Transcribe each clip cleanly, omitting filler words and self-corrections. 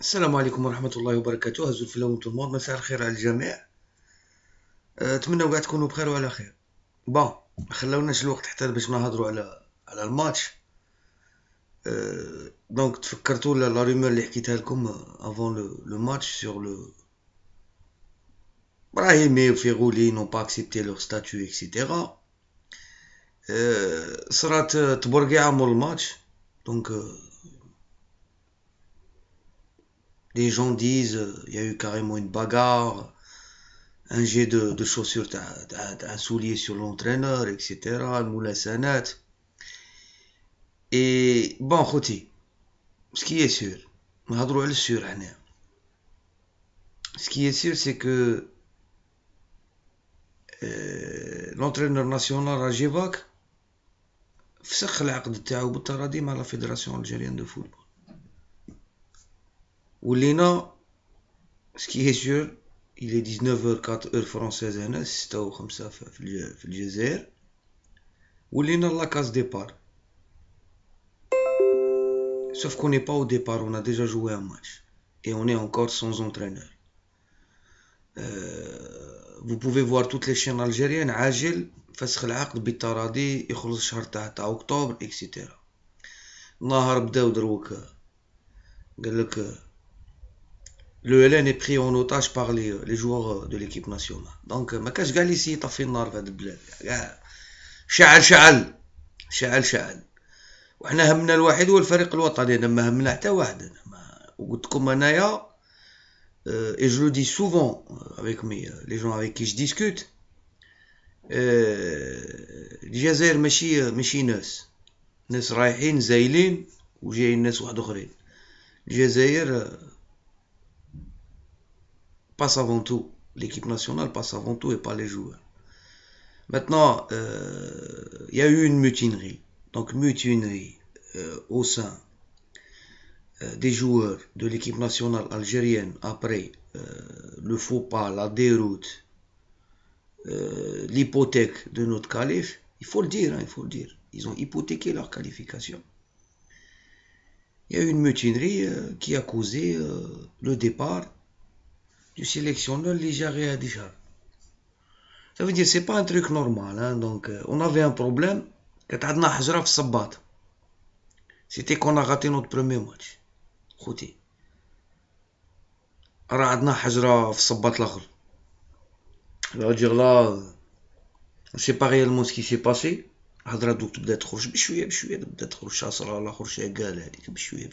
السلام عليكم ورحمة الله وبركاته. هزو الفلاون طول مساء الخير على الجميع. أتمنى قاعد تكونوا بخير وعلى خير. بون، ما خلوناش الوقت حتى باش نهضروا على الماتش. دونك تفكرتوا لا ريمور اللي حكيتها لكم افون لو ماتش سور لو براهيمي وفيغولي نون با اكسبتي لور ستاتيو اكسيتيرا. صرات تبرقيعة مول الماتش. دونك les gens disent il y a eu carrément une bagarre, un jet de chaussures d'un soulier sur l'entraîneur, etc. Moula Sanat. Et bon, Khouti, ce qui est sûr, ce qui est sûr, c'est que l'entraîneur national Rajevac فسخ العقد تاعو بالتراضي مع لا فيدراسيون الجيريان دو فوتبول. ولينا ce qui est sûr, il est 19h04 heure française هنا 6:05 في الجزائر. ولينا لا كاس ديبار. Sauf qu'on n'est pas au départ, on a déjà joué un match. Et on est encore sans entraîneur. Vous pouvez voir toutes les chaînes algériennes. عاجل فسخ العقد بالتراضي يخلص الشهر تاع أكتوبر etc. نهار بداو دروك قال لك le LN est pris en otage par les joueurs de l'équipe nationale. Donc ما كاش قال لي سي يطفي النار في هاد البلاد. شعل وحنا همنا الوحيد هو الفريق الوطني. انا ما همنا حتى واحد. انا ما قلت لكم انايا et je le dis souvent avec les gens avec qui je discute. الجزائر ماشي ناس رايحين زايلين وجايين ناس واحد اخرين. الجزائر passe avant tout, l'équipe nationale passe avant tout et pas les joueurs. Maintenant, il y a eu une mutinerie. Donc mutinerie au sein des joueurs de l'équipe nationale algérienne après le faux pas, la déroute, l'hypothèque de notre qualif. Il faut le dire, ils ont hypothéqué leur qualification. Il y a eu une mutinerie qui a causé le départ du sélectionneur Ligéré Adishar. Ça veut dire c'est pas un truc normal, hein. Donc on avait un problème. C'était qu'on a raté notre premier match. خوتي راه عندنا حجرة في الصباط الاخر. dire là c'est pas réellement ce qui s'est passé. هضره دوك تبدا تخرج بشويه تبدا تخرج شاصره الاخر شي قال هذيك بشويه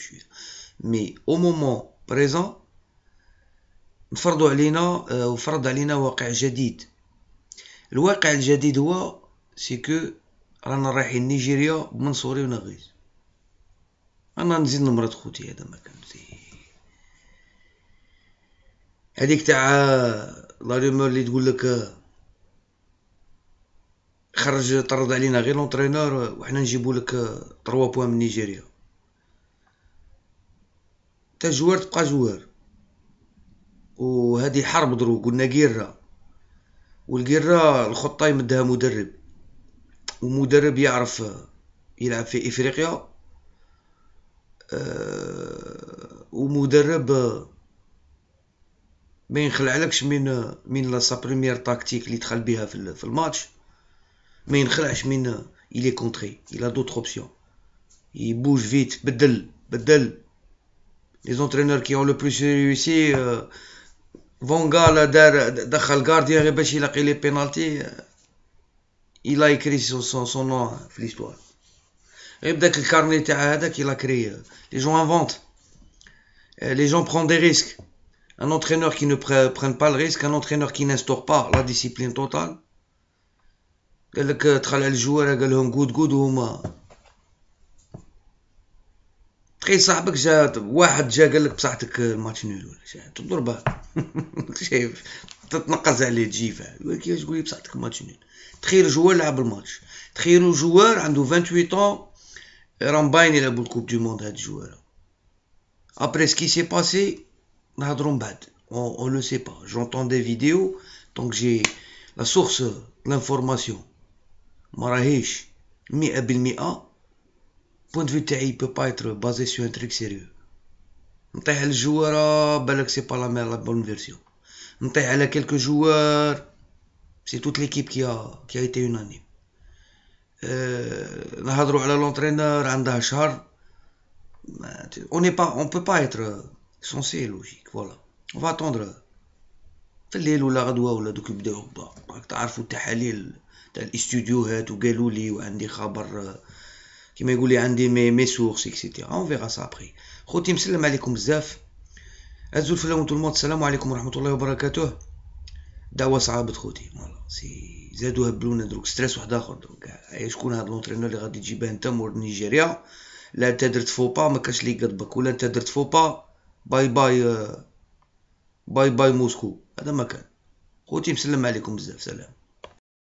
مي au moment présent نفرضوا علينا وفرض علينا واقع جديد. الواقع الجديد هو سي كو رانا رايحين نيجيريا بمنصوري ونغيز. انا نزيد نمرض خوتي هذا ما كان هذيك تاع لا ريمور اللي تقول لك طرد علينا غير لونترينور وحنا نجيبوا لك 3 بوان من نيجيريا. تا جوار تبقى جوار. وهذه حرب درو قلنا قيرة. والقيرة الخطة يمدها مدرب. ومدرب يعرف يلعب في افريقيا. ومدرب ما ينخلعلكش من لا سا بريمير تاكتيك اللي دخل بها في الماتش. ما ينخلعش من il est contré, il a d'autres options. Il bouge vite, بدل. Les entraîneurs qui ont le plus réussi Van Gaal دخل غارديان غير باش يلاقي لي بينالتي. il a écrit son nom في l'histoire. غير بداك الكارني تاع هذاك il a créé. Les gens inventent. Les gens prennent des risques. Un entraîneur qui ne prenne pas le risque, un entraîneur qui n'instaure pas la discipline totale. قال لك دخل على الجوار قال لهم جود وهما تخيل صاحبك واحد جا قال لك بصحتك الماتش نول ولا شي تضرب بها. شايف تتنقز عليه تجي فيها كيفاش تقول لي بصحتك الماتش نول. تخيل جوار لعب الماتش. تخيلوا جوار عنده 28 ans راه مباين يلعبوا الكوب دو موند. هاد الجوار après ce qui s'est passé نهضروا من بعد. on le sait pas. J'entends des vidéos donc j'ai la source de l'information مراهيش 100%. Point de vue تاعي peut pas être basé sur un truc sérieux. نطيح على الجوار بالك سي با لا بون فيرسيون، نطيح على كلكو جوار سي توت ليكيب كي ايتي يونانيم. نهضروا على لونترينور عنده شهر، on peut pas être censé logique. Voilà, on va attendre في الليل ولا غدوه ولا دوك يبداو راك تعرفوا التحاليل تاع الاستوديوهات وقالوا لي وعندي خبر كيما يقول لي عندي مي سورس اكسيتيرا. اون فيغا سا ابري. خوتي مسلم عليكم بزاف، هزوا الفلاون تو الموت. السلام عليكم ورحمه الله وبركاته. دعوه صعابت خوتي، فوالا سي زادوا هبلونا دروك ستريس واحد اخر دروك. شكون هاد لونترينور اللي غادي تجيبه انت مور نيجيريا؟ لا انت درت فوبا ما كاش لي يقضبك، ولا انت درت فوبا باي باي باي باي موسكو. هذا ما كان خوتي مسلم عليكم بزاف. سلام.